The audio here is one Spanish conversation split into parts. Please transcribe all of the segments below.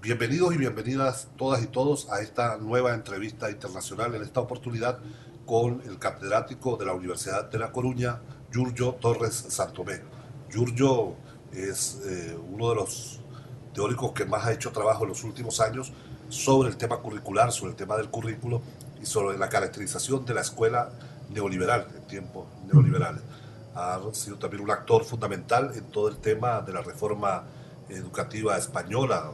Bienvenidos y bienvenidas todas y todos a esta nueva entrevista internacional, en esta oportunidad con el catedrático de la Universidad de La Coruña, Giorgio Torres Santomé. Giorgio es uno de los teóricos que más ha hecho trabajo en los últimos años sobre el tema curricular, sobre el tema del currículo y sobre la caracterización de la escuela neoliberal en tiempos neoliberales. Ha sido también un actor fundamental en todo el tema de la reforma educativa española,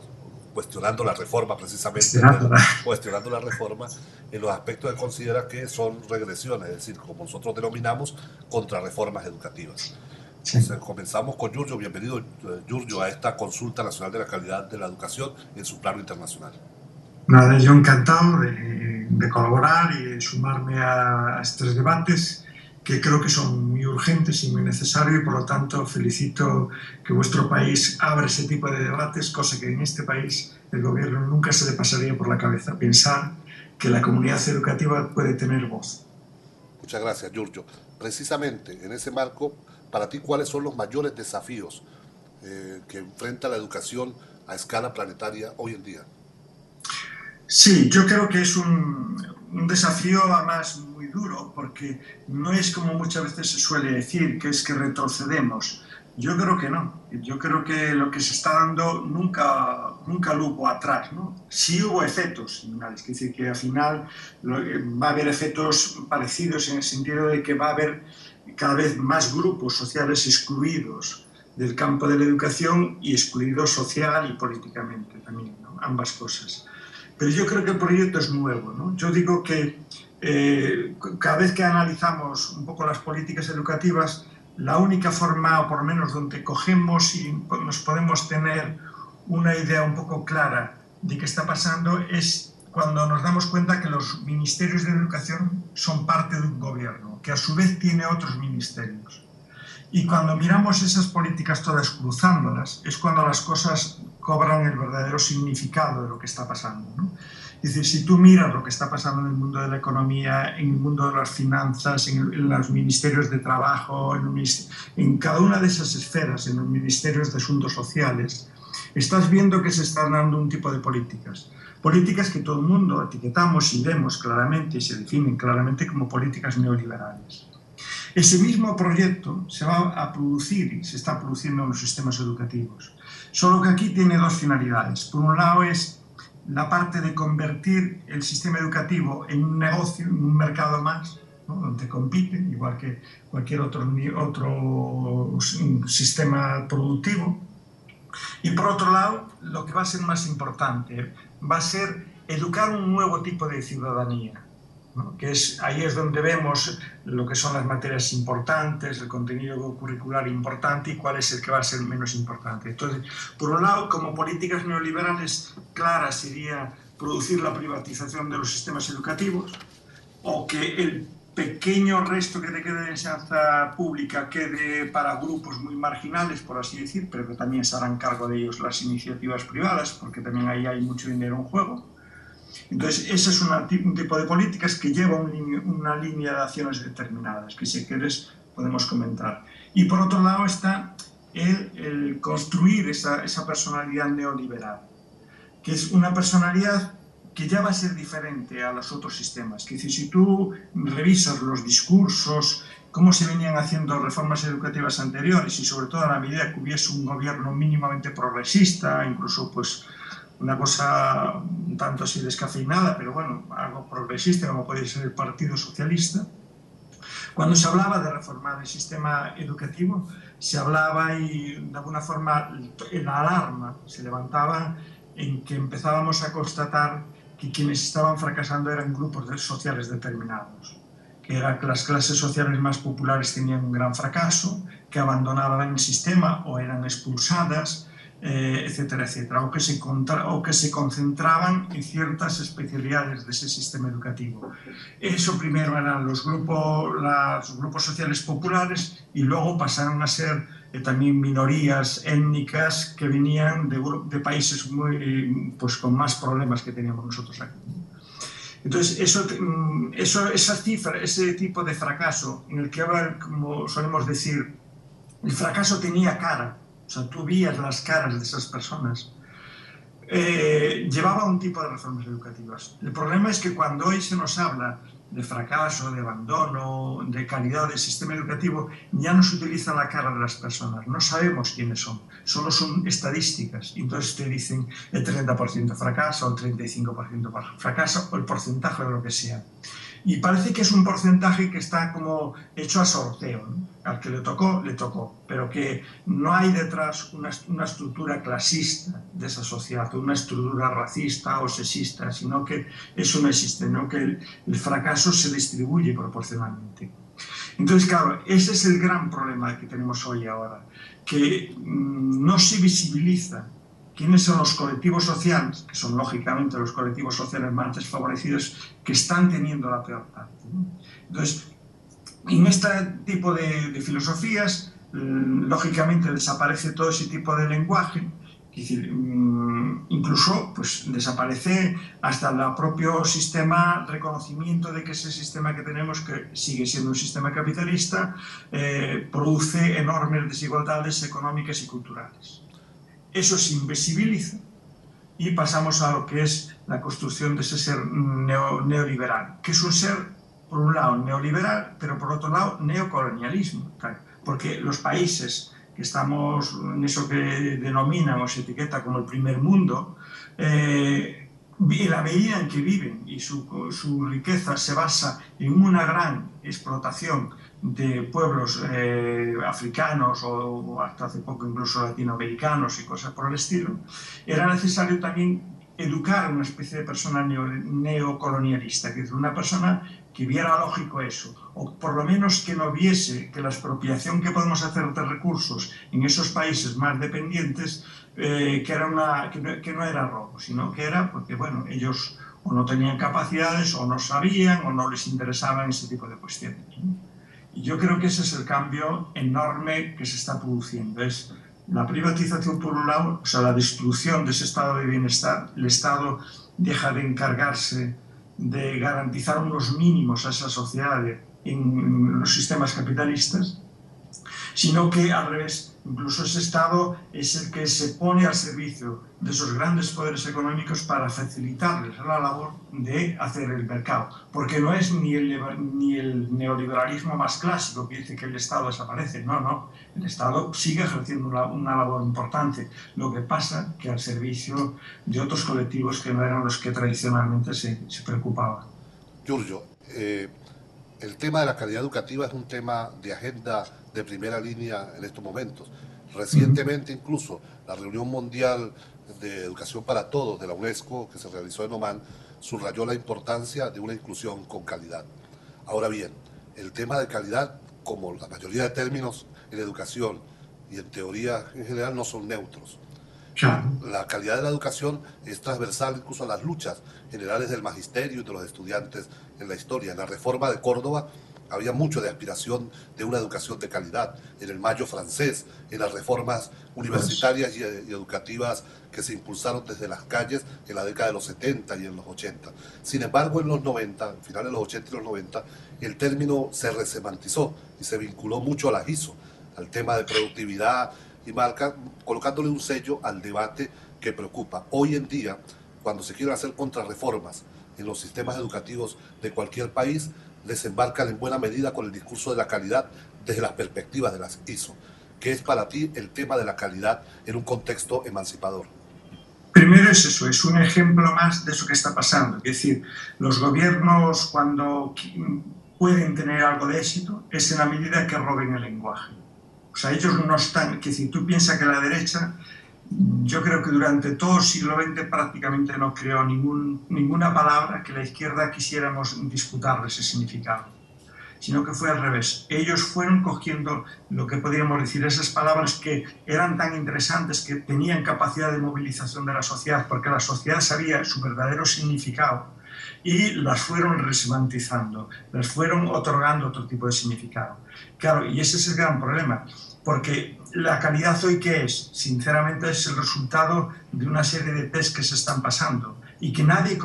cuestionando la reforma precisamente, Esperándola. cuestionando la reforma en los aspectos que considera que son regresiones, es decir, como nosotros denominamos, contrarreformas educativas. Sí. Entonces comenzamos con Giorgio. Bienvenido, Giorgio, a esta consulta nacional de la calidad de la educación en su plano internacional. Nada, yo encantado de colaborar y de sumarme a estos debates que creo que son muy urgentes y muy necesarios y por lo tanto felicito que vuestro país abra ese tipo de debates, cosa que en este país el gobierno nunca se le pasaría por la cabeza pensar que la comunidad educativa puede tener voz. Muchas gracias, Giorgio. Precisamente en ese marco, para ti, ¿cuáles son los mayores desafíos que enfrenta la educación a escala planetaria hoy en día? Sí, yo creo que es un desafío además muy duro porque no es como muchas veces se suele decir, que es que retrocedemos. Yo creo que no. Yo creo que lo que se está dando nunca lo hubo atrás, ¿no? Sí hubo efectos similares, es decir, que al final va a haber efectos parecidos en el sentido de que va a haber cada vez más grupos sociales excluidos del campo de la educación y excluidos social y políticamente también, ¿no? Ambas cosas. Pero yo creo que el proyecto es nuevo, ¿no? Yo digo que cada vez que analizamos un poco las políticas educativas, la única forma, o por lo menos donde cogemos y nos podemos tener una idea un poco clara de qué está pasando, es cuando nos damos cuenta que los ministerios de educación son parte de un gobierno, que a su vez tiene otros ministerios. Y cuando miramos esas políticas todas cruzándolas, es cuando las cosas cobran el verdadero significado de lo que está pasando, ¿no? Es decir, si tú miras lo que está pasando en el mundo de la economía, en el mundo de las finanzas, en los ministerios de trabajo, en cada una de esas esferas, en los ministerios de asuntos sociales, estás viendo que se están dando un tipo de políticas. Políticas que todo el mundo etiquetamos y vemos claramente y se definen claramente como políticas neoliberales. Ese mismo proyecto se va a producir y se está produciendo en los sistemas educativos. Solo que aquí tiene dos finalidades. Por un lado es la parte de convertir el sistema educativo en un negocio, en un mercado más, ¿no? Donde compiten, igual que cualquier otro sistema productivo. Y por otro lado, lo que va a ser más importante va a ser educar un nuevo tipo de ciudadanía, ¿no? Que ahí es donde vemos lo que son las materias importantes, el contenido curricular importante y cuál es el que va a ser menos importante. Entonces, por un lado, como políticas neoliberales claras sería producir la privatización de los sistemas educativos o que el pequeño resto que te quede de enseñanza pública quede para grupos muy marginales, por así decir, pero que también se harán cargo de ellos las iniciativas privadas, porque también ahí hay mucho dinero en juego. Entonces, ese es un tipo de políticas que lleva una línea de acciones determinadas, que si quieres podemos comentar. Y por otro lado está el construir esa personalidad neoliberal, que es una personalidad que ya va a ser diferente a los otros sistemas. Que si tú revisas los discursos, cómo se venían haciendo reformas educativas anteriores y sobre todo a la medida que hubiese un gobierno mínimamente progresista, incluso pues una cosa un tanto así descafeinada, pero bueno, algo progresista como puede ser el Partido Socialista. Cuando se hablaba de reformar el sistema educativo, se hablaba y de alguna forma la alarma se levantaba en que empezábamos a constatar que quienes estaban fracasando eran grupos sociales determinados, que eran que las clases sociales más populares tenían un gran fracaso, que abandonaban el sistema o eran expulsadas, etcétera, etcétera, o que se concentraban en ciertas especialidades de ese sistema educativo. Eso primero eran los grupos sociales populares y luego pasaron a ser también minorías étnicas que venían de países pues, con más problemas que teníamos nosotros aquí. Entonces, esa cifra, ese tipo de fracaso, en el que ahora, como solemos decir, el fracaso tenía cara, o sea, tú vías las caras de esas personas, llevaba un tipo de reformas educativas. El problema es que cuando hoy se nos habla de fracaso, de abandono, de calidad del sistema educativo, ya no se utiliza la cara de las personas, no sabemos quiénes son, solo son estadísticas. Entonces te dicen el 30% fracasa, o el 35% fracasa, o el porcentaje de lo que sea. Y parece que es un porcentaje que está como hecho a sorteo, ¿no? Al que le tocó, pero que no hay detrás una estructura clasista de esa sociedad, una estructura racista o sexista, sino que eso no existe, ¿no? Que el fracaso se distribuye proporcionalmente. Entonces, claro, ese es el gran problema que tenemos hoy ahora, que no se visibiliza quiénes son los colectivos sociales, que son lógicamente los colectivos sociales más desfavorecidos, que están teniendo la peor parte, ¿no? Entonces, en este tipo de filosofías, lógicamente desaparece todo ese tipo de lenguaje, es decir, incluso pues, desaparece hasta el propio sistema, reconocimiento de que ese sistema que tenemos, que sigue siendo un sistema capitalista, produce enormes desigualdades económicas y culturales. Eso se invisibiliza y pasamos a lo que es la construcción de ese ser neoliberal, que es un ser, por un lado, neoliberal, pero por otro lado, neocolonialismo, porque los países que estamos en eso que denominan o se etiqueta como el primer mundo, en la medida en que viven y su riqueza se basa en una gran explotación de pueblos africanos o hasta hace poco incluso latinoamericanos y cosas por el estilo, era necesario también educar a una especie de persona neocolonialista, que es una persona que viera lógico eso, o por lo menos que no viese que la expropiación que podemos hacer de recursos en esos países más dependientes, que no era robo, sino que era porque, bueno, ellos o no tenían capacidades, o no sabían, o no les interesaban ese tipo de cuestiones, ¿no? Y yo creo que ese es el cambio enorme que se está produciendo. Es la privatización por un lado, o sea, la destrucción de ese estado de bienestar. El Estado deja de encargarse de garantizar unos mínimos a esa sociedad en los sistemas capitalistas, sino que al revés, incluso ese Estado es el que se pone al servicio de esos grandes poderes económicos para facilitarles la labor de hacer el mercado, porque no es ni el neoliberalismo más clásico que dice que el Estado desaparece, no, el Estado sigue ejerciendo una labor importante, lo que pasa que al servicio de otros colectivos que no eran los que tradicionalmente se preocupaban. Giorgio, el tema de la calidad educativa es un tema de agenda de primera línea en estos momentos. Recientemente incluso la reunión mundial de educación para todos de la UNESCO que se realizó en Omán subrayó la importancia de una inclusión con calidad. Ahora bien, el tema de calidad, como la mayoría de términos en educación y en teoría en general, no son neutros. La calidad de la educación es transversal incluso a las luchas generales del magisterio y de los estudiantes en la historia. En la reforma de Córdoba había mucho de aspiración de una educación de calidad, en el Mayo francés, en las reformas universitarias y educativas que se impulsaron desde las calles en la década de los 70 y en los 80. Sin embargo, en los 90, finales de los 80 y los 90, el término se resemantizó y se vinculó mucho a la ISO, al tema de productividad, y colocándole un sello al debate que preocupa. Hoy en día, cuando se quieren hacer contrarreformas en los sistemas educativos de cualquier país, desembarcan en buena medida con el discurso de la calidad desde las perspectivas de las ISO. ¿Qué es para ti el tema de la calidad en un contexto emancipador? Primero es eso, es un ejemplo más de eso que está pasando. Es decir, los gobiernos cuando pueden tener algo de éxito es en la medida que roben el lenguaje. O sea, ellos no están, que si tú piensas que la derecha, yo creo que durante todo el siglo XX prácticamente no creó ninguna palabra que la izquierda quisiéramos disputarle ese significado, sino que fue al revés. Ellos fueron cogiendo lo que podríamos decir, esas palabras que eran tan interesantes, que tenían capacidad de movilización de la sociedad, porque la sociedad sabía su verdadero significado, y las fueron resemantizando, las fueron otorgando otro tipo de significado. Claro, y ese es el gran problema, porque la calidad hoy, ¿qué es? Sinceramente es el resultado de una serie de test que se están pasando y que nadie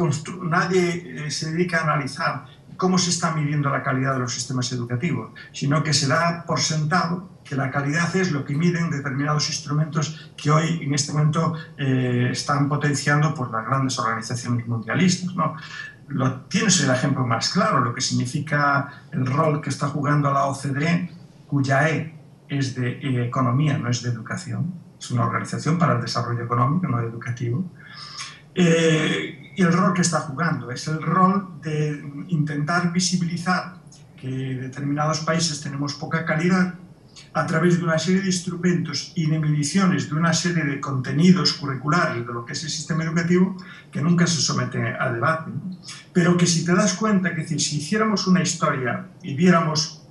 se dedica a analizar cómo se está midiendo la calidad de los sistemas educativos, sino que se da por sentado que la calidad es lo que miden determinados instrumentos que hoy, en este momento, están potenciando por las grandes organizaciones mundialistas, ¿no? Tienes el ejemplo más claro, lo que significa el rol que está jugando la OCDE, cuya E es de economía, no es de educación. Es una organización para el desarrollo económico, no educativo. Y el rol que está jugando es el rol de intentar visibilizar que determinados países tenemos poca calidad a través de una serie de instrumentos y de mediciones de una serie de contenidos curriculares de lo que es el sistema educativo que nunca se someten a debate, ¿no? Pero que si te das cuenta, que si hiciéramos una historia y viéramos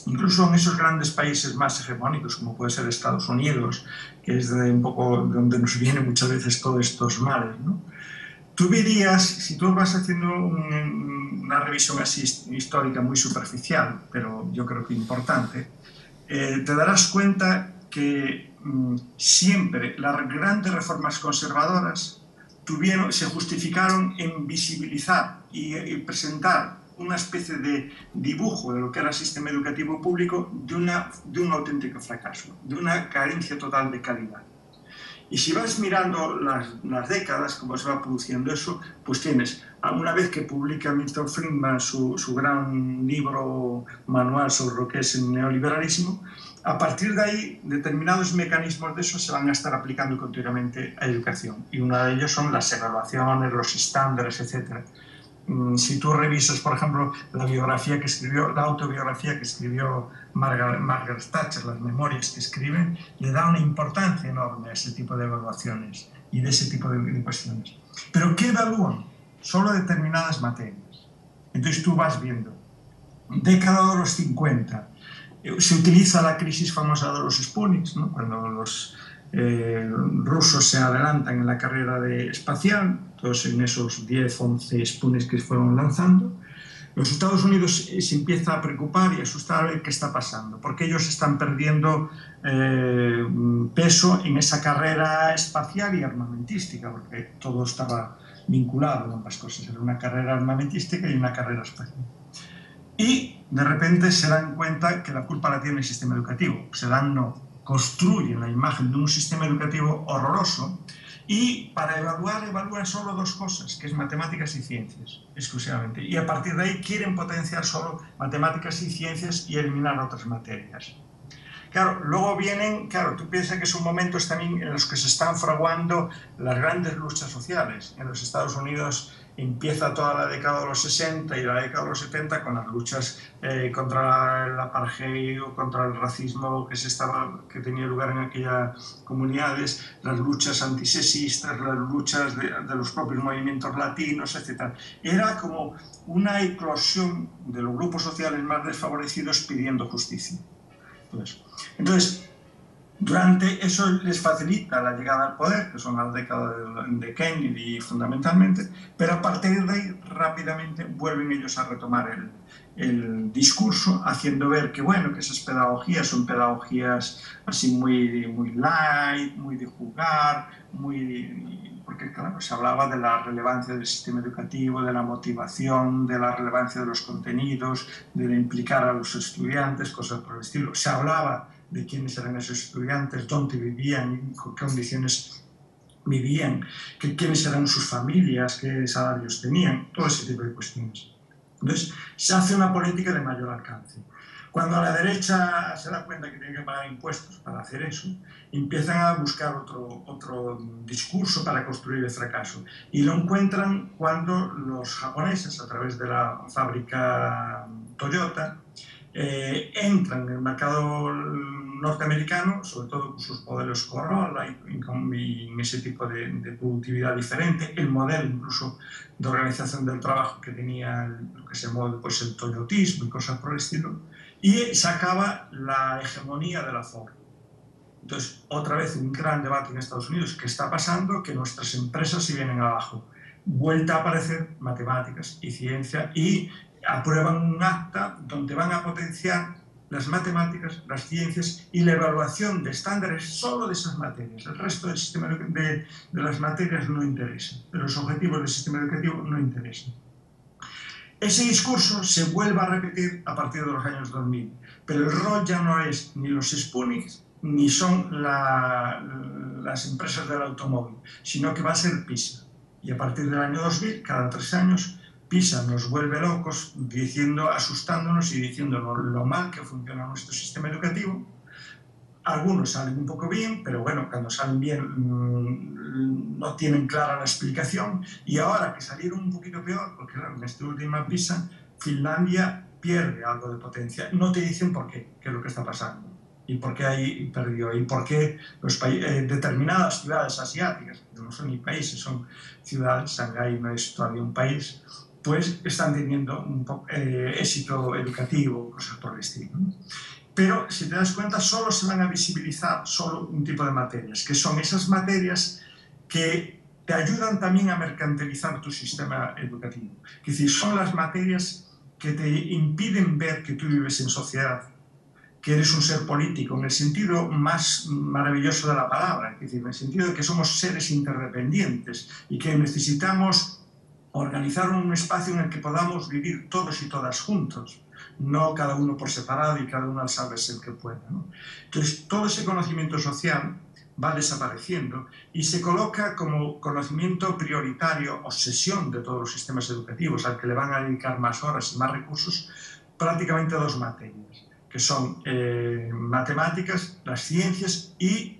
incluso en esos grandes países más hegemónicos como puede ser Estados Unidos, que es un poco donde nos vienen muchas veces todos estos males, ¿no? Tú verías, si tú vas haciendo una revisión así histórica muy superficial, pero yo creo que importante, te darás cuenta que siempre las grandes reformas conservadoras se justificaron en visibilizar y presentar una especie de dibujo de lo que era el sistema educativo público de un auténtico fracaso, de una carencia total de calidad. Y si vas mirando las décadas, cómo se va produciendo eso, pues tienes, una vez que publica Milton Friedman su gran libro manual sobre lo que es el neoliberalismo, a partir de ahí, determinados mecanismos de eso se van a estar aplicando continuamente a educación. Y uno de ellos son las evaluaciones, los estándares, etc. Si tú revisas, por ejemplo, la autobiografía que escribió Margaret Thatcher, las memorias que escribe, le da una importancia enorme a ese tipo de evaluaciones y de ese tipo de cuestiones. Pero ¿qué evalúan? Solo determinadas materias. Entonces tú vas viendo, década de los 50, se utiliza la crisis famosa de los Sputniks, ¿no? Cuando los rusos se adelantan en la carrera espacial, todos en esos 10, 11 Sputniks que fueron lanzando, los Estados Unidos se empieza a preocupar y asustar a ver qué está pasando, porque ellos están perdiendo peso en esa carrera espacial y armamentística, porque todo estaba vinculado a ambas cosas, era una carrera armamentística y una carrera espacial. Y de repente se dan cuenta que la culpa la tiene el sistema educativo, construyen la imagen de un sistema educativo horroroso y para evalúan solo dos cosas, que es matemáticas y ciencias, exclusivamente. Y a partir de ahí quieren potenciar solo matemáticas y ciencias y eliminar otras materias. Claro, luego vienen, tú piensas que son momentos también en los que se están fraguando las grandes luchas sociales. En los Estados Unidos empieza toda la década de los 60 y la década de los 70 con las luchas contra el apartheid o contra el racismo que tenía lugar en aquellas comunidades, las luchas antisexistas, las luchas de los propios movimientos latinos, etc. Era como una eclosión de los grupos sociales más desfavorecidos pidiendo justicia. Entonces, durante eso les facilita la llegada al poder, que son las décadas de Kennedy fundamentalmente, pero a partir de ahí rápidamente vuelven ellos a retomar el discurso, haciendo ver que, bueno, que esas pedagogías son pedagogías así muy light, muy de jugar, porque claro, se hablaba de la relevancia del sistema educativo, de la motivación, de la relevancia de los contenidos, de implicar a los estudiantes, cosas por el estilo. Se hablaba de quiénes eran esos estudiantes, dónde vivían, en qué condiciones vivían, quiénes eran sus familias, qué salarios tenían, todo ese tipo de cuestiones. Entonces, se hace una política de mayor alcance. Cuando la derecha se da cuenta que tiene que pagar impuestos para hacer eso, empiezan a buscar otro discurso para construir el fracaso. Y lo encuentran cuando los japoneses, a través de la fábrica Toyota, entran en el mercado norteamericano, sobre todo con sus modelos Corolla y en ese tipo de productividad diferente, el modelo incluso de organización del trabajo que tenía lo que se llama pues, el toyotismo y cosas por el estilo, y sacaba la hegemonía de la Ford. Entonces, otra vez un gran debate en Estados Unidos. ¿Qué está pasando? Que nuestras empresas se vienen abajo. Vuelta a aparecer matemáticas y ciencia y aprueban un acta donde van a potenciar las matemáticas, las ciencias y la evaluación de estándares solo de esas materias. El resto del sistema de las materias no interesa, de los objetivos del sistema educativo no interesan. Ese discurso se vuelve a repetir a partir de los años 2000, pero el rol ya no es ni los Sputniks ni son las empresas del automóvil, sino que va a ser PISA. Y a partir del año 2000, cada 3 años, PISA nos vuelve locos diciendo, asustándonos y diciéndonos lo mal que funciona nuestro sistema educativo. Algunos salen un poco bien, pero bueno, cuando salen bien no tienen clara la explicación. Y ahora que salieron un poquito peor, porque claro, en esta última PISA, Finlandia pierde algo de potencia. No te dicen por qué es lo que está pasando. Y por qué ahí perdió. Y por qué determinadas ciudades asiáticas, que no son ni países, son ciudades, Shanghái no es todavía un país, pues están teniendo un éxito educativo, cosas por el estilo, ¿no? Pero, si te das cuenta, solo se van a visibilizar solo un tipo de materias, que son esas materias que te ayudan también a mercantilizar tu sistema educativo. Es decir, son las materias que te impiden ver que tú vives en sociedad, que eres un ser político, en el sentido más maravilloso de la palabra, es decir, en el sentido de que somos seres interdependientes y que necesitamos organizar un espacio en el que podamos vivir todos y todas juntos, no cada uno por separado y cada uno al salvarse el que pueda, ¿no? Entonces, todo ese conocimiento social va desapareciendo y se coloca como conocimiento prioritario, obsesión de todos los sistemas educativos, al que le van a dedicar más horas y más recursos, prácticamente 2 materias, que son matemáticas, las ciencias y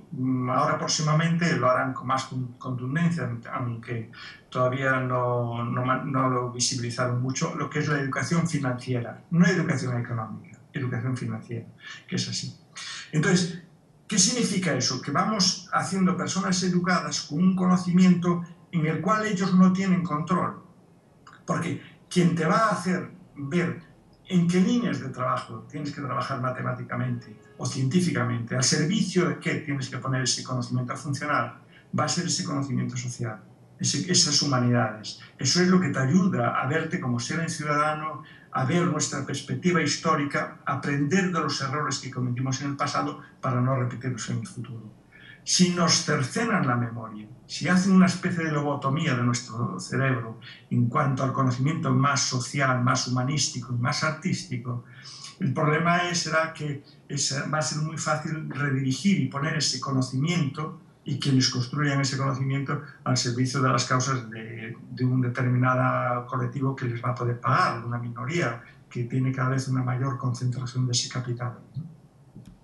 ahora próximamente lo harán con más contundencia, aunque todavía no lo visibilizaron mucho, lo que es la educación financiera, no educación económica, educación financiera, que es así. Entonces, ¿qué significa eso? Que vamos haciendo personas educadas con un conocimiento en el cual ellos no tienen control, porque quien te va a hacer ver en qué líneas de trabajo tienes que trabajar matemáticamente o científicamente, al servicio de qué tienes que poner ese conocimiento a funcionar, va a ser ese conocimiento social, esas humanidades. Eso es lo que te ayuda a verte como ser ciudadano, a ver nuestra perspectiva histórica, aprender de los errores que cometimos en el pasado para no repetirlos en el futuro. Si nos cercenan la memoria, si hacen una especie de lobotomía de nuestro cerebro en cuanto al conocimiento más social, más humanístico y más artístico, el problema será que va a ser muy fácil redirigir y poner ese conocimiento y quienes construyan ese conocimiento al servicio de las causas de un determinado colectivo que les va a poder pagar, de una minoría que tiene cada vez una mayor concentración de ese capital, ¿no?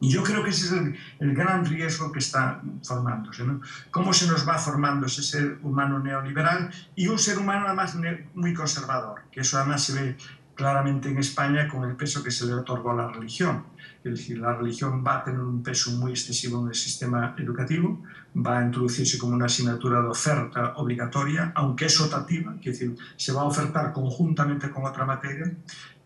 Y yo creo que ese es el gran riesgo que está formándose, ¿no? Cómo se nos va formando ese ser humano neoliberal y un ser humano además muy conservador, que eso además se ve claramente en España con el peso que se le otorgó a la religión. Es decir, la religión va a tener un peso muy excesivo en el sistema educativo, va a introducirse como una asignatura de oferta obligatoria, aunque es optativa, es decir, se va a ofertar conjuntamente con otra materia,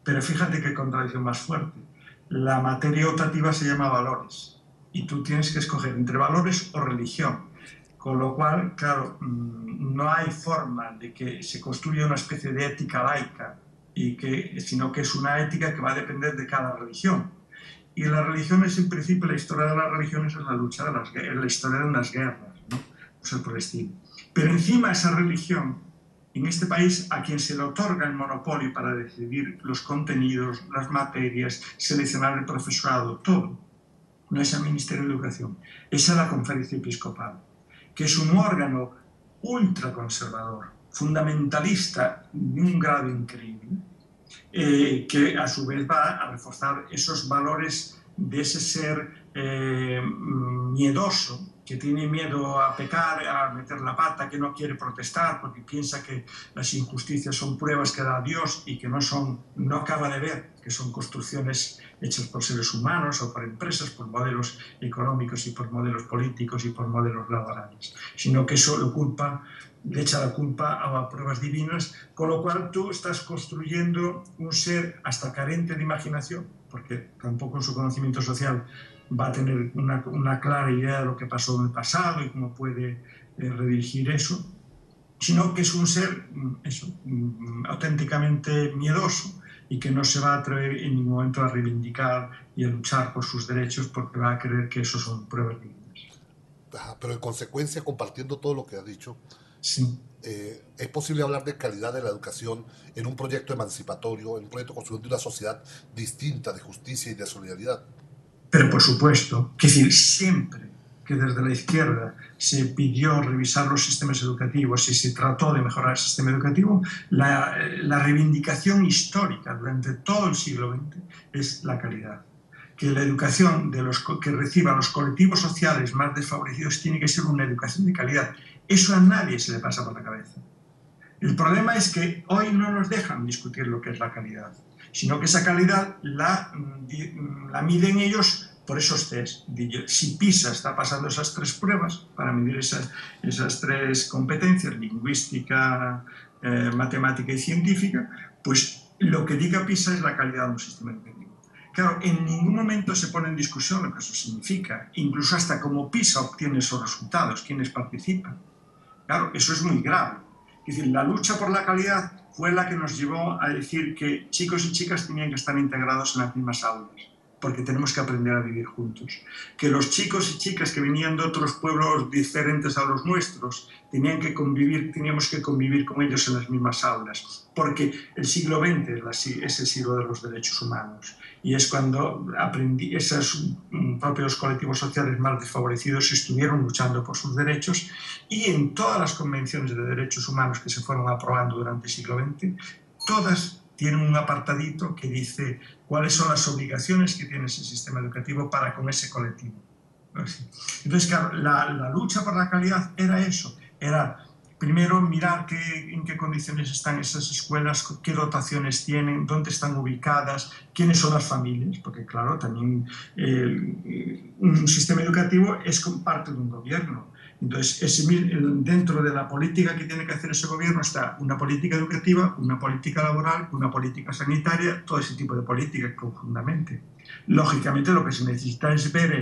pero fíjate qué contradicción más fuerte. La materia optativa se llama valores y tú tienes que escoger entre valores o religión, con lo cual, claro, no hay forma de que se construya una especie de ética laica, sino que es una ética que va a depender de cada religión. Y la religión es, en principio, la historia de las religiones es la lucha de la historia de unas guerras, ¿no? O sea, por el estilo. Pero encima esa religión, en este país, a quien se le otorga el monopolio para decidir los contenidos, las materias, seleccionar el profesorado, todo, no es el Ministerio de Educación, es a la Conferencia Episcopal, que es un órgano ultraconservador, fundamentalista de un grado increíble, que a su vez va a reforzar esos valores de ese ser miedoso, que tiene miedo a pecar, a meter la pata, que no quiere protestar porque piensa que las injusticias son pruebas que da Dios y que no acaba de ver que son construcciones hechas por seres humanos o por empresas, por modelos económicos y por modelos políticos y por modelos laborales, sino que eso le echa la culpa a pruebas divinas, con lo cual tú estás construyendo un ser hasta carente de imaginación, porque tampoco en su conocimiento social va a tener una clara idea de lo que pasó en el pasado y cómo puede redirigir eso, sino que es un ser auténticamente miedoso y que no se va a atrever en ningún momento a reivindicar y a luchar por sus derechos porque va a creer que eso son pruebas divinas. Pero en consecuencia, compartiendo todo lo que has dicho, Sí. ¿Es posible hablar de calidad de la educación en un proyecto emancipatorio, en un proyecto construyendo una sociedad distinta, de justicia y de solidaridad? Pero por supuesto, que decir, siempre que desde la izquierda se pidió revisar los sistemas educativos y se trató de mejorar el sistema educativo, la reivindicación histórica durante todo el siglo XX es la calidad. Que la educación que reciban los colectivos sociales más desfavorecidos tiene que ser una educación de calidad. Eso a nadie se le pasa por la cabeza. El problema es que hoy no nos dejan discutir lo que es la calidad, sino que esa calidad la miden ellos por esos test. Si PISA está pasando esas 3 pruebas para medir esas 3 competencias, lingüística, matemática y científica, pues lo que diga PISA es la calidad de un sistema educativo. Claro, en ningún momento se pone en discusión lo que eso significa, incluso hasta cómo PISA obtiene esos resultados, quienes participan. Claro, eso es muy grave. Es decir, la lucha por la calidad fue la que nos llevó a decir que chicos y chicas tenían que estar integrados en las mismas aulas, porque tenemos que aprender a vivir juntos. Que los chicos y chicas que venían de otros pueblos diferentes a los nuestros teníamos que convivir con ellos en las mismas aulas, porque el siglo XX es el siglo de los derechos humanos, y es cuando esos propios colectivos sociales más desfavorecidos estuvieron luchando por sus derechos, y en todas las convenciones de derechos humanos que se fueron aprobando durante el siglo XX, todas tienen un apartadito que dice cuáles son las obligaciones que tiene ese sistema educativo para con ese colectivo. Entonces, claro, la lucha por la calidad era eso, era primero mirar en qué condiciones están esas escuelas, qué dotaciones tienen, dónde están ubicadas, quiénes son las familias, porque claro, también un sistema educativo es parte de un gobierno. Entonces, dentro de la política que tiene que hacer ese gobierno está una política educativa, una política laboral, una política sanitaria, todo ese tipo de políticas conjuntamente. Lógicamente, lo que se necesita es ver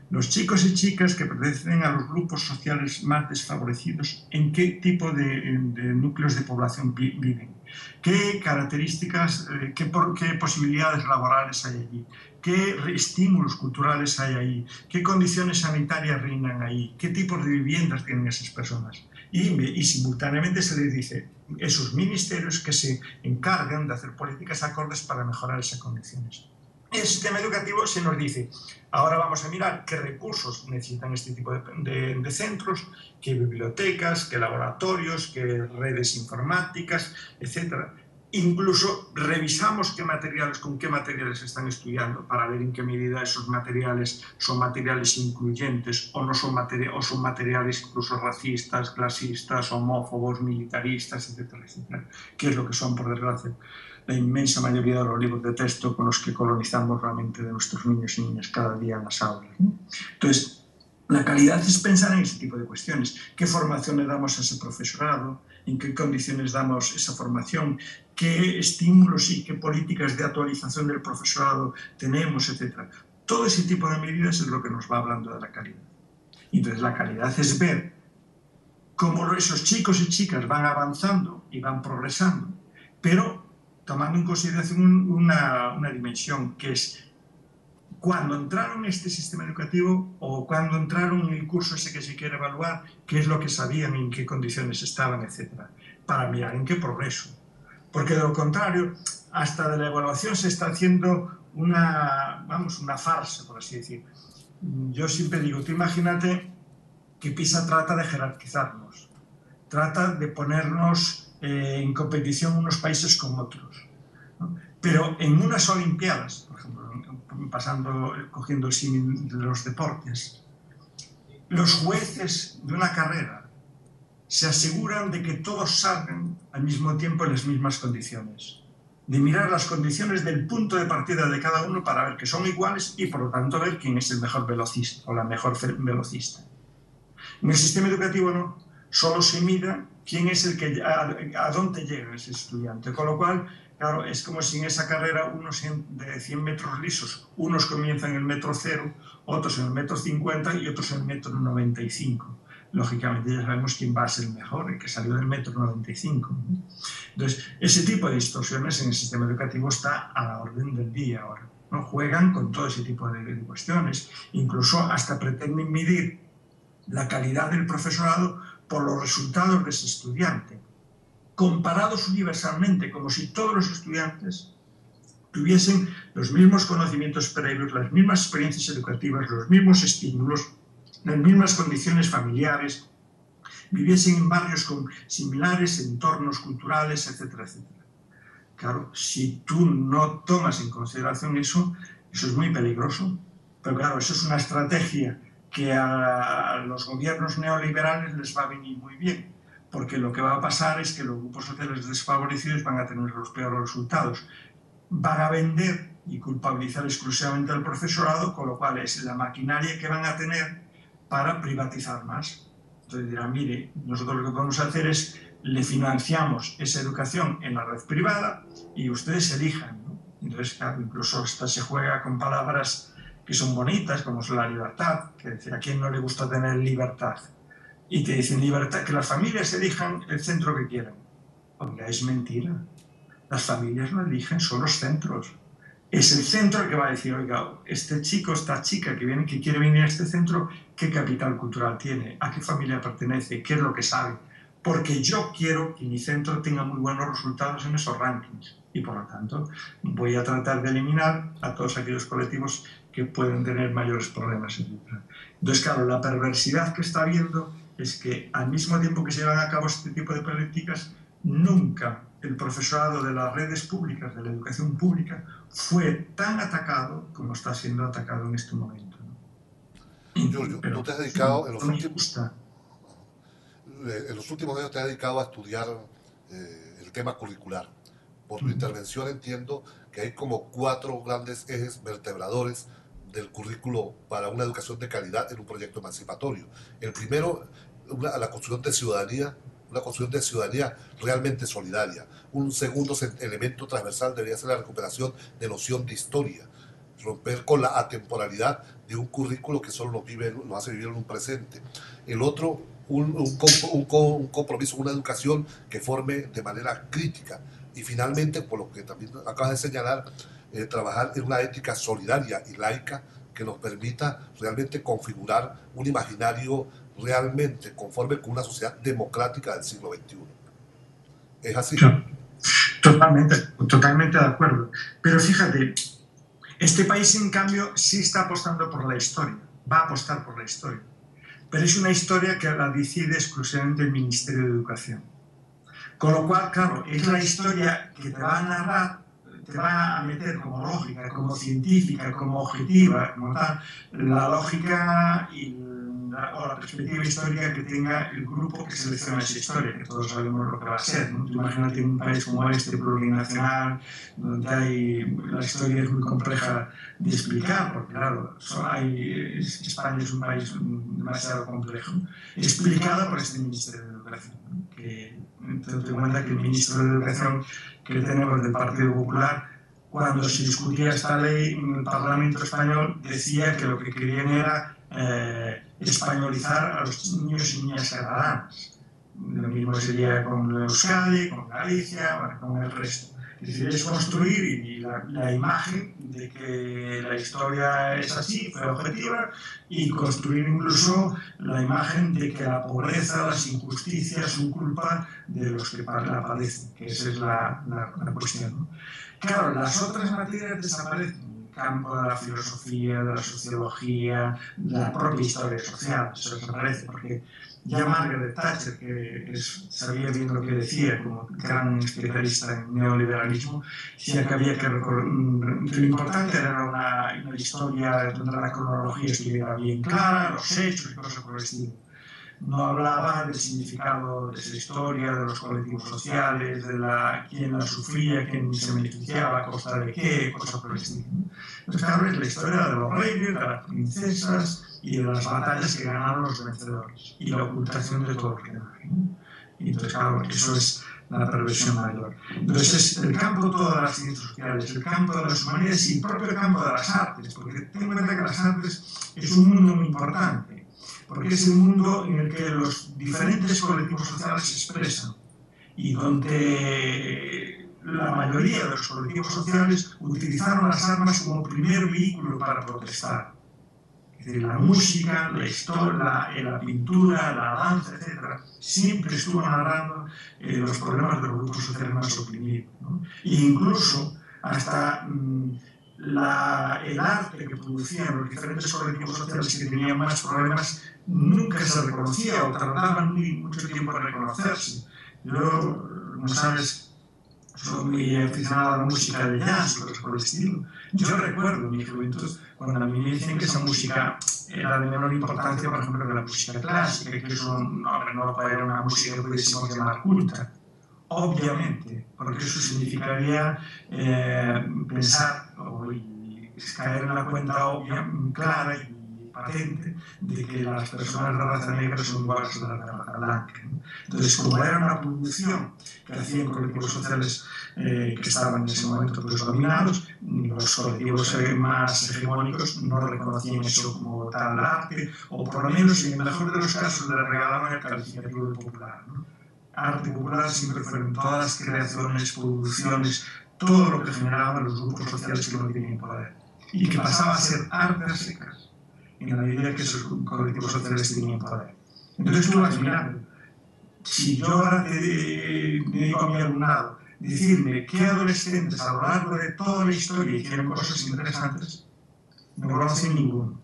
los chicos y chicas que pertenecen a los grupos sociales más desfavorecidos, en qué tipo de núcleos de población viven, qué características, qué posibilidades laborales hay allí, qué estímulos culturales hay ahí, qué condiciones sanitarias reinan ahí, qué tipos de viviendas tienen esas personas. Y simultáneamente se les dice esos ministerios que se encargan de hacer políticas acordes para mejorar esas condiciones. El sistema educativo se nos dice, ahora vamos a mirar qué recursos necesitan este tipo de centros, qué bibliotecas, qué laboratorios, qué redes informáticas, etc. Incluso revisamos con qué materiales están estudiando para ver en qué medida esos materiales son materiales incluyentes o no son materiales incluso racistas, clasistas, homófobos, militaristas, etcétera, etcétera, que es lo que son, por desgracia, la inmensa mayoría de los libros de texto con los que colonizamos la mente de nuestros niños y niñas cada día en las aulas, ¿no? Entonces, la calidad es pensar en ese tipo de cuestiones. ¿Qué formación le damos a ese profesorado? ¿En qué condiciones damos esa formación? ¿Qué estímulos y qué políticas de actualización del profesorado tenemos, etcétera? Todo ese tipo de medidas es lo que nos va hablando de la calidad. Entonces, la calidad es ver cómo esos chicos y chicas van avanzando y van progresando, pero tomando en consideración una dimensión que es cuando entraron en este sistema educativo o cuando entraron en el curso ese que se quiere evaluar, qué es lo que sabían, en qué condiciones estaban, etcétera, para mirar en qué progreso. Porque de lo contrario, hasta de la evaluación se está haciendo una farsa, por así decir. Yo siempre digo, tú imagínate que PISA trata de jerarquizarnos, trata de ponernos en competición unos países con otros, ¿no? Pero en unas Olimpiadas, por ejemplo, cogiendo el símil de los deportes, los jueces de una carrera se aseguran de que todos salgan al mismo tiempo en las mismas condiciones, de mirar las condiciones del punto de partida de cada uno para ver que son iguales y por lo tanto ver quién es el mejor velocista o la mejor velocista. En el sistema educativo no, solo se mira quién es el que a dónde llega ese estudiante, con lo cual, claro, es como si en esa carrera de 100 metros lisos, unos comienzan en el metro 0, otros en el metro 50 y otros en el metro 95. Lógicamente ya sabemos quién va a ser el mejor, el que salió del metro 95. Entonces, ese tipo de distorsiones en el sistema educativo está a la orden del día ahora, ¿no? Juegan con todo ese tipo de cuestiones, incluso hasta pretenden medir la calidad del profesorado por los resultados de ese estudiante, comparados universalmente, como si todos los estudiantes tuviesen los mismos conocimientos previos, las mismas experiencias educativas, los mismos estímulos, las mismas condiciones familiares, viviesen en barrios con similares entornos culturales, etcétera, etcétera. Claro, si tú no tomas en consideración eso, eso es muy peligroso. Pero claro, eso es una estrategia que a los gobiernos neoliberales les va a venir muy bien, porque lo que va a pasar es que los grupos sociales desfavorecidos van a tener los peores resultados. Van a vender y culpabilizar exclusivamente al profesorado, con lo cual es la maquinaria que van a tener para privatizar más. Entonces dirán, mire, nosotros lo que podemos hacer es le financiamos esa educación en la red privada y ustedes elijan, ¿no? Entonces, claro, incluso hasta se juega con palabras que son bonitas, como es la libertad, que decir, ¿a quién no le gusta tener libertad? Y te dicen libertad, que las familias elijan el centro que quieran. Oiga, es mentira. Las familias no eligen, son los centros. Es el centro el que va a decir, oiga, este chico, esta chica que quiere venir a este centro, ¿qué capital cultural tiene? ¿A qué familia pertenece? ¿Qué es lo que sabe? Porque yo quiero que mi centro tenga muy buenos resultados en esos rankings. Y por lo tanto, voy a tratar de eliminar a todos aquellos colectivos que pueden tener mayores problemas. Entonces, claro, la perversidad que está habiendo es que al mismo tiempo que se llevan a cabo este tipo de políticas, nunca el profesorado de las redes públicas, de la educación pública, fue tan atacado como está siendo atacado en este momento, ¿no? Giorgio, Pero tú te has dedicado en los últimos años te has dedicado a estudiar el tema curricular. Por tu intervención entiendo que hay como 4 grandes ejes vertebradores del currículo para una educación de calidad en un proyecto emancipatorio. El primero, la construcción de ciudadanía, una construcción de ciudadanía realmente solidaria. Un segundo elemento transversal debería ser la recuperación de noción de historia, romper con la atemporalidad de un currículo que solo nos hace vivir en un presente. El otro, un compromiso, una educación que forme de manera crítica. Y finalmente, por lo que también acabas de señalar, trabajar en una ética solidaria y laica que nos permita realmente configurar un imaginario realmente conforme con una sociedad democrática del siglo XXI. ¿Es así? Totalmente de acuerdo. Pero fíjate, este país, en cambio, sí está apostando por la historia, va a apostar por la historia. Pero es una historia que la decide exclusivamente el Ministerio de Educación. Con lo cual, claro, es la historia que te va a narrar, te va a meter como lógica, como científica, como objetiva, como tal, la lógica o la perspectiva histórica que tenga el grupo que selecciona esa historia, que todos sabemos lo que va a ser, ¿no? Tú imagínate un país como este, plurinacional, donde la historia es muy compleja de explicar, porque claro, España es un país demasiado complejo, explicada por este Ministerio de Educación, ¿no? Que te doy cuenta que el ministro de Educación que tenemos del Partido Popular, cuando se discutía esta ley en el Parlamento español, decía que lo que querían era españolizar a los niños y niñas catalanas. Lo mismo sería con Euskadi, con Galicia, bueno, con el resto. Es decir, es construir la imagen de que la historia es así, fue objetiva, y construir incluso la imagen de que la pobreza, las injusticias son culpa de los que la padecen, que esa es la cuestión, ¿no? Claro, las otras materias desaparecen. El campo de la filosofía, de la sociología, de la propia historia social, eso desaparece, porque ya Margaret Thatcher, que sabía bien lo que decía como gran especialista en neoliberalismo, decía que había que lo importante era una historia donde la cronología estuviera bien clara, los hechos y cosas por el estilo. No hablaba del significado de esa historia, de los colectivos sociales, de quién la sufría, quién se beneficiaba, a costa de qué, cosas por el estilo. Entonces, claro, es la historia de los reyes, de las princesas y de las batallas que ganaron los vencedores y la ocultación de todo lo que demás. Y entonces, claro, eso es la perversión mayor. Entonces, es el campo de todas las ciencias sociales, el campo de las humanidades y el propio campo de las artes, porque ten en cuenta que las artes es un mundo muy importante, porque es el mundo en el que los diferentes colectivos sociales se expresan y donde la mayoría de los colectivos sociales utilizaron las armas como primer vehículo para protestar. Es decir, la música, la historia, la pintura, la danza, etc., siempre estuvo narrando los problemas de los grupos sociales más oprimidos, ¿no? E incluso hasta el arte que producían los diferentes colectivos sociales que tenían más problemas nunca se reconocía o tardaban mucho tiempo en reconocerse. Yo, como sabes, soy muy aficionado a la música de jazz, cosas por el estilo. Yo recuerdo en mi juventud cuando a mí me dicen que esa música era de menor importancia, por ejemplo, que la música clásica, que eso no era una música que pudiésemos llamar culta. Obviamente, porque eso significaría pensar y caer en la cuenta obvia, clara y patente de que las personas de raza negra son iguales a las de raza blanca. Entonces, como era una producción que hacían colectivos sociales que estaban en ese momento pues, dominados, los colectivos más hegemónicos no reconocían eso como tal arte, o por lo menos, en el mejor de los casos, le regalaban el calificativo de popular, ¿no? Arte popular siempre fueron todas las creaciones, producciones, todo lo que generaban los grupos sociales que no tenían poder, y que pasaba a ser arte a secas en la medida que esos colectivos sociales tenían poder. Entonces tú vas mirando, si yo ahora me digo a mi alumnado, decirme qué adolescentes a lo largo de toda la historia hicieron cosas interesantes, no conocen ninguno.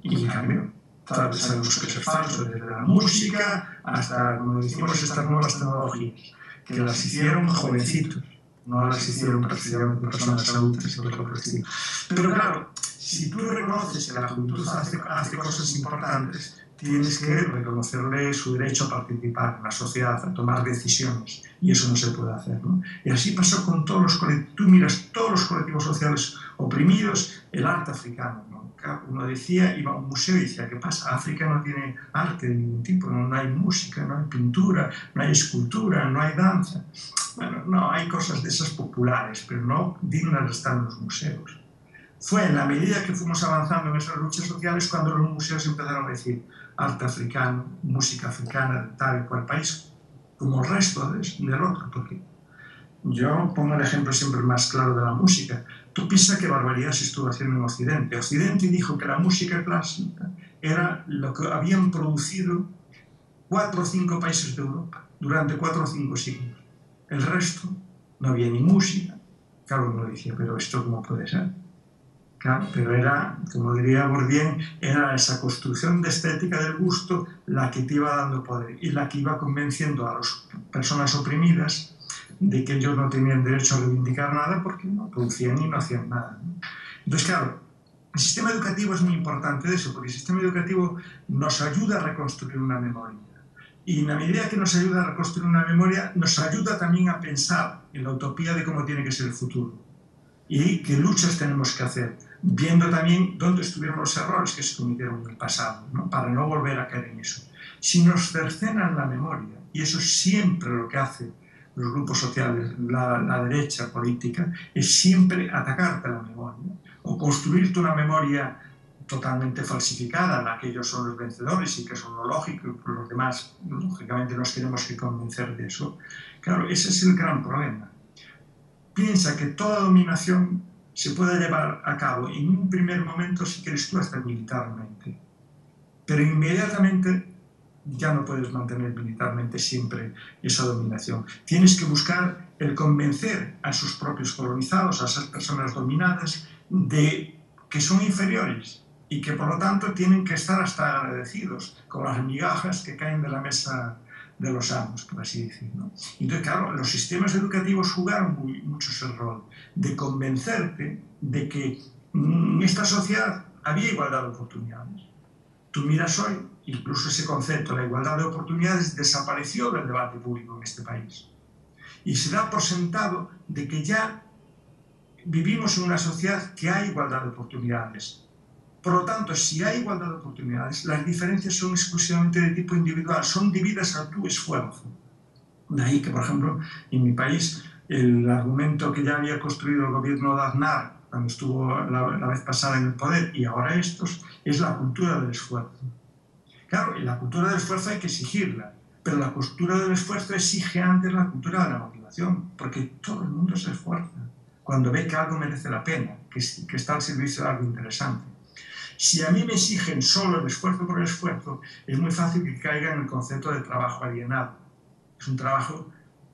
Y en cambio, sabemos que eso es falso, desde la música hasta, como decimos, estas nuevas tecnologías, que las hicieron jovencitos, no las hicieron precisamente personas adultas y otro por el estilo. Pero claro, si tú reconoces que la juventud hace cosas importantes, tienes que reconocerle su derecho a participar en la sociedad, a tomar decisiones, y eso no se puede hacer, ¿no? Y así pasó con todos los colectivos. Tú miras todos los colectivos sociales oprimidos, el arte africano, ¿no? Uno decía, iba a un museo y decía, ¿qué pasa? África no tiene arte de ningún tipo, no hay música, no hay pintura, no hay escultura, no hay danza. Bueno, no, hay cosas de esas populares, pero no dignas de estar en los museos. Fue en la medida que fuimos avanzando en esas luchas sociales cuando los museos empezaron a decir arte africano, música africana de tal y cual país, como el resto del otro. Porque yo pongo el ejemplo siempre más claro de la música. Tú piensas que barbaridad se estuvo haciendo en Occidente. Occidente dijo que la música clásica era lo que habían producido 4 o 5 países de Europa durante 4 o 5 siglos. El resto no había ni música. Claro, uno decía, pero ¿esto cómo puede ser? Claro, pero era, como diría Bourdieu, era esa construcción de estética del gusto la que te iba dando poder y la que iba convenciendo a las personas oprimidas de que ellos no tenían derecho a reivindicar nada porque no producían y no hacían nada, ¿no? Entonces, claro, el sistema educativo es muy importante de eso, porque el sistema educativo nos ayuda a reconstruir una memoria. Y en la medida que nos ayuda a reconstruir una memoria, nos ayuda también a pensar en la utopía de cómo tiene que ser el futuro y qué luchas tenemos que hacer, viendo también dónde estuvieron los errores que se cometieron en el pasado, ¿no? Para no volver a caer en eso. Si nos cercenan la memoria, y eso es siempre lo que hace los grupos sociales, la derecha política, es siempre atacarte la memoria o construirte una memoria totalmente falsificada en la que ellos son los vencedores y que son lo lógico y por los demás, lógicamente, nos tenemos que convencer de eso. Claro, ese es el gran problema. Piensa que toda dominación se puede llevar a cabo en un primer momento, si quieres tú, hasta militarmente. Pero inmediatamente ya no puedes mantener militarmente siempre esa dominación. Tienes que buscar el convencer a sus propios colonizados, a esas personas dominadas, de que son inferiores y que por lo tanto tienen que estar hasta agradecidos con las migajas que caen de la mesa de los amos, por así decirlo. Entonces, claro, los sistemas educativos jugaron mucho ese rol de convencerte de que en esta sociedad había igualdad de oportunidades. Tú miras hoy, incluso ese concepto, la igualdad de oportunidades, desapareció del debate público en este país. Y se da por sentado de que ya vivimos en una sociedad que hay igualdad de oportunidades. Por lo tanto, si hay igualdad de oportunidades, las diferencias son exclusivamente de tipo individual, son debidas a tu esfuerzo. De ahí que, por ejemplo, en mi país, el argumento que ya había construido el gobierno de Aznar cuando estuvo la vez pasada en el poder, y ahora estos, es la cultura del esfuerzo. Claro, la cultura del esfuerzo hay que exigirla, pero la cultura del esfuerzo exige antes la cultura de la motivación, porque todo el mundo se esfuerza cuando ve que algo merece la pena, que está al servicio de algo interesante. Si a mí me exigen solo el esfuerzo por el esfuerzo, es muy fácil que caiga en el concepto de trabajo alienado. Es un trabajo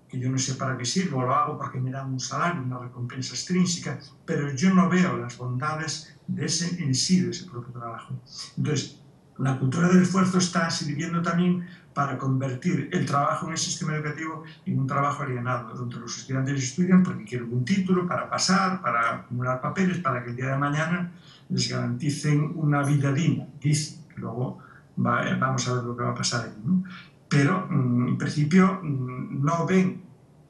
que yo no sé para qué sirvo, lo hago porque me dan un salario, una recompensa extrínseca, pero yo no veo las bondades de ese en sí, de ese propio trabajo. Entonces, la cultura del esfuerzo está sirviendo también para convertir el trabajo en el sistema educativo en un trabajo alienado, donde los estudiantes estudian porque quieren un título para pasar, para acumular papeles, para que el día de mañana les garanticen una vida digna. Dicen que luego vamos a ver lo que va a pasar ahí, ¿no? Pero en principio no ven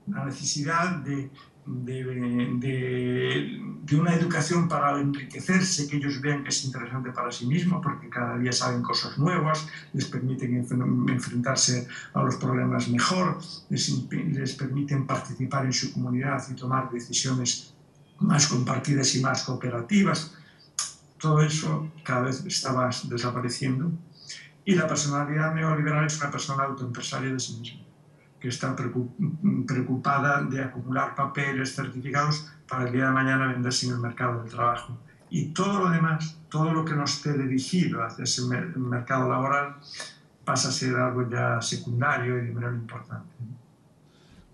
la necesidad de una educación para enriquecerse, que ellos vean que es interesante para sí mismos, porque cada día saben cosas nuevas, les permiten enfrentarse a los problemas mejor, les permiten participar en su comunidad y tomar decisiones más compartidas y más cooperativas. Todo eso cada vez está más desapareciendo. Y la personalidad neoliberal es una persona autoempresaria de sí misma, que está preocupada de acumular papeles, certificados, para el día de mañana venderse en el mercado del trabajo. Y todo lo demás, todo lo que no esté dirigido hacia ese mercado laboral, pasa a ser algo ya secundario y de menor importancia.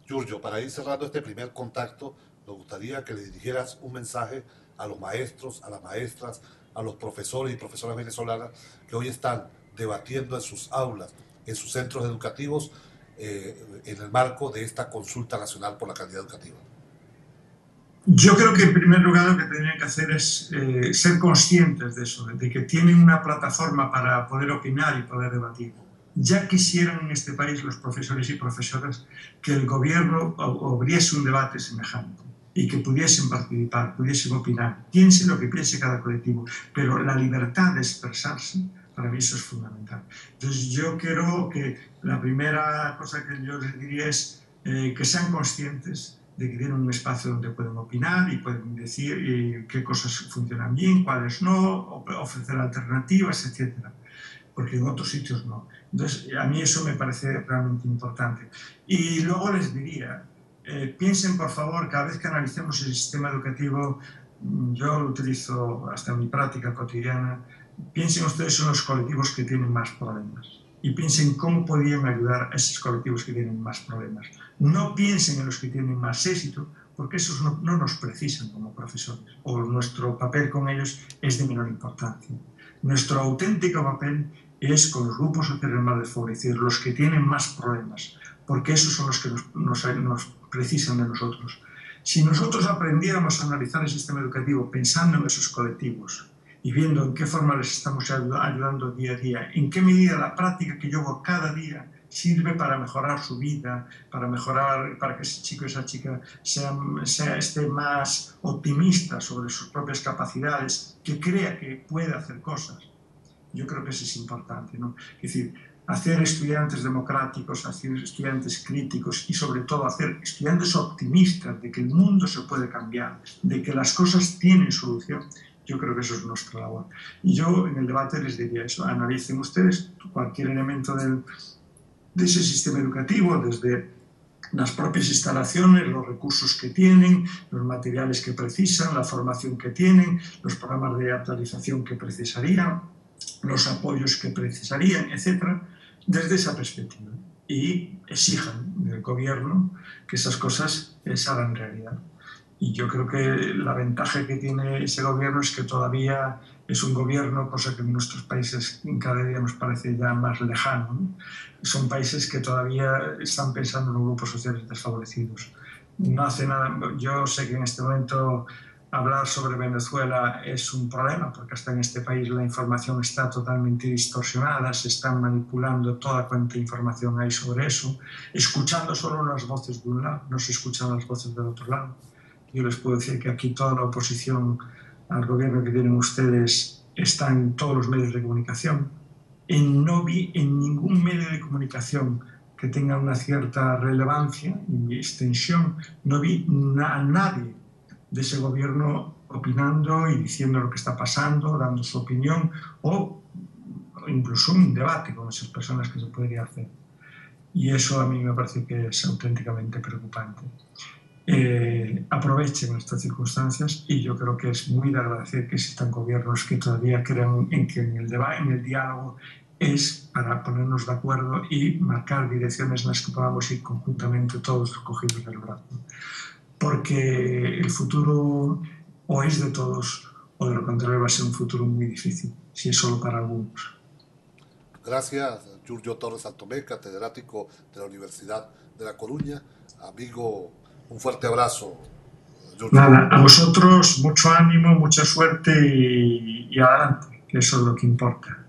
Giorgio, para ir cerrando este primer contacto, nos gustaría que le dirigieras un mensaje a los maestros, a las maestras, a los profesores y profesoras venezolanas que hoy están debatiendo en sus aulas, en sus centros educativos, en el marco de esta consulta nacional por la calidad educativa. Yo creo que en primer lugar lo que tendrían que hacer es ser conscientes de eso, de que tienen una plataforma para poder opinar y poder debatir. Ya quisieran en este país los profesores y profesoras que el gobierno abriese un debate semejante y que pudiesen participar, pudiesen opinar, piense lo que piense cada colectivo, pero la libertad de expresarse, para mí eso es fundamental. Entonces yo creo que la primera cosa que yo les diría es que sean conscientes de que tienen un espacio donde pueden opinar y pueden decir qué cosas funcionan bien, cuáles no, ofrecer alternativas, etc. Porque en otros sitios no. Entonces, a mí eso me parece realmente importante. Y luego les diría, piensen por favor, cada vez que analicemos el sistema educativo, yo lo utilizo hasta en mi práctica cotidiana, piensen ustedes en los colectivos que tienen más problemas y piensen cómo podrían ayudar a esos colectivos que tienen más problemas. No piensen en los que tienen más éxito, porque esos no nos precisan como profesores, o nuestro papel con ellos es de menor importancia. Nuestro auténtico papel es con los grupos sociales más desfavorecidos, los que tienen más problemas, porque esos son los que nos precisan de nosotros. Si nosotros aprendiéramos a analizar el sistema educativo pensando en esos colectivos y viendo en qué forma les estamos ayudando día a día, en qué medida la práctica que yo hago cada día sirve para mejorar su vida, para que ese chico o esa chica esté más optimista sobre sus propias capacidades, que crea que puede hacer cosas. Yo creo que eso es importante, ¿no? Es decir, hacer estudiantes democráticos, hacer estudiantes críticos y sobre todo hacer estudiantes optimistas de que el mundo se puede cambiar, de que las cosas tienen solución. Yo creo que eso es nuestra labor. Y yo en el debate les diría eso, analicen ustedes cualquier elemento de ese sistema educativo, desde las propias instalaciones, los recursos que tienen, los materiales que precisan, la formación que tienen, los programas de actualización que precisarían, los apoyos que precisarían, etc., desde esa perspectiva. Y exijan del gobierno que esas cosas se hagan realidad. Y yo creo que la ventaja que tiene ese gobierno es que todavía es un gobierno, cosa que en nuestros países cada día nos parece ya más lejano, ¿no? Son países que todavía están pensando en los grupos sociales desfavorecidos. No hace nada. Yo sé que en este momento hablar sobre Venezuela es un problema, porque hasta en este país la información está totalmente distorsionada, se están manipulando toda cuanta información hay sobre eso, escuchando solo las voces de un lado, no se escuchan las voces del otro lado. Yo les puedo decir que aquí toda la oposición al gobierno que tienen ustedes está en todos los medios de comunicación. No vi en ningún medio de comunicación que tenga una cierta relevancia y extensión, no vi a nadie de ese gobierno opinando y diciendo lo que está pasando, dando su opinión o incluso un debate con esas personas que se podría hacer. Y eso a mí me parece que es auténticamente preocupante. aprovechen estas circunstancias, y yo creo que es muy de agradecer que existan gobiernos que todavía crean en que en el diálogo es para ponernos de acuerdo y marcar direcciones en las que podamos ir conjuntamente todos cogidos del brazo. Porque el futuro o es de todos o de lo contrario va a ser un futuro muy difícil, si es solo para algunos. Gracias, Giorgio Torres Santomé, catedrático de la Universidad de La Coruña. Amigo, un fuerte abrazo, Giorgio. Nada, a vosotros mucho ánimo, mucha suerte y adelante, que eso es lo que importa.